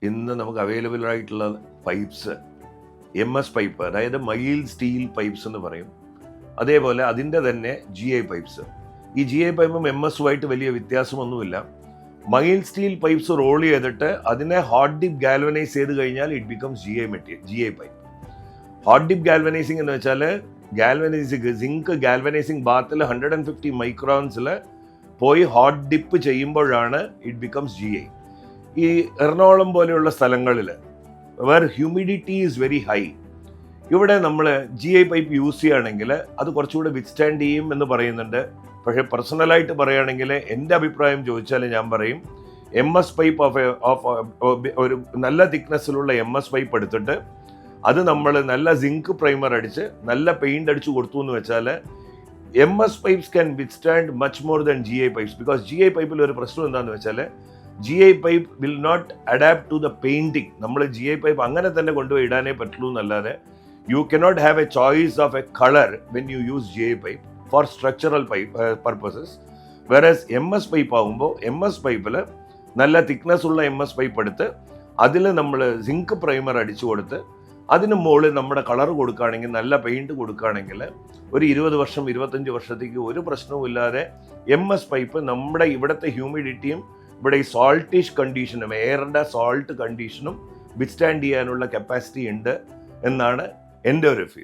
ഇന്ന് നമുക്ക് അവൈലബിൾ ആയിട്ടുള്ള പൈപ്പ്സ് MS പൈപ്പ്, അതായത് മൈൽഡ് സ്റ്റീൽ പൈപ്പ്സ് എന്ന് പറയും. അതേപോലെ അതിൻ്റെ തന്നെ GI പൈപ്പ്സ്. ഈ GI പൈപ്പും MS-ഉമായിട്ട് വലിയ വ്യത്യാസമൊന്നുമില്ല. മൈൽഡ് സ്റ്റീൽ പൈപ്പ്സ് റോൾ ചെയ്തിട്ട് അതിനെ ഹോട്ട് ഡിപ്പ് ഗാൽവനൈസ് ചെയ്ത് കഴിഞ്ഞാൽ it becomes GI pipe. Hot dip galvanising എന്ന് വെച്ചാൽ സിങ്ക് ഗാൽവനൈസിങ് ബാത്തിൽ 150 മൈക്രോൺസിൽ പോയി ഹോട്ട് ഡിപ്പ് ചെയ്യുമ്പോഴാണ് ഇറ്റ് ബിക്കംസ് GI. ഈ എറണാകുളം പോലെയുള്ള സ്ഥലങ്ങളിൽ where humidity is very high, ഇവിടെ നമ്മൾ GI പൈപ്പ് യൂസ് ചെയ്യുകയാണെങ്കിൽ അത് കുറച്ചുകൂടെ വിത്ത്സ്റ്റാൻഡ് ചെയ്യും എന്ന് പറയുന്നുണ്ട്. പക്ഷേ പേഴ്സണലായിട്ട് പറയുകയാണെങ്കിൽ എൻ്റെ അഭിപ്രായം ചോദിച്ചാൽ ഞാൻ പറയും MS പൈപ്പ് ഒരു നല്ല തിക്നെസ്സിലുള്ള MS പൈപ്പ് എടുത്തിട്ട് അത് നമ്മൾ നല്ല സിങ്ക് പ്രൈമർ അടിച്ച് നല്ല പെയിൻ്റ് അടിച്ച് കൊടുത്തു എന്ന് വെച്ചാൽ MS pipes can withstand much more than GI pipes. Because GI പൈപ്പിൽ ഒരു പ്രശ്നം എന്താണെന്ന് വെച്ചാൽ GI pipe will not adapt to the painting. നമ്മൾ GI പൈപ്പ് അങ്ങനെ തന്നെ കൊണ്ടുപോയി ഇടാനേ പറ്റുള്ളൂ എന്നല്ലാതെ you cannot have a choice of a colour when you use GI pipe for structural purposes. Whereas MS pipe ആകുമ്പോൾ MS പൈപ്പിൽ നല്ല തിക്നെസ് ഉള്ള MS പൈപ്പ് എടുത്ത് അതിൽ നമ്മൾ സിങ്ക് പ്രൈമർ അടിച്ചു കൊടുത്ത് അതിന് മുകളിൽ നമ്മുടെ കളർ കൊടുക്കുകയാണെങ്കിൽ, നല്ല പെയിൻറ്റ് കൊടുക്കുകയാണെങ്കിൽ ഒരു 20 വർഷം 25 വർഷത്തേക്ക് ഒരു പ്രശ്നവുമില്ലാതെ MS പൈപ്പ് നമ്മുടെ ഇവിടുത്തെ ഹ്യൂമിഡിറ്റിയും ഇവിടെ ഈ സോൾട്ടിഷ് കണ്ടീഷനും എയറിൻ്റെ സോൾട്ട് കണ്ടീഷനും വിത്ത്സ്റ്റാൻഡ് ചെയ്യാനുള്ള കപ്പാസിറ്റി ഉണ്ട് എന്നാണ് എൻ്റെ ഒരു ഫീൽ.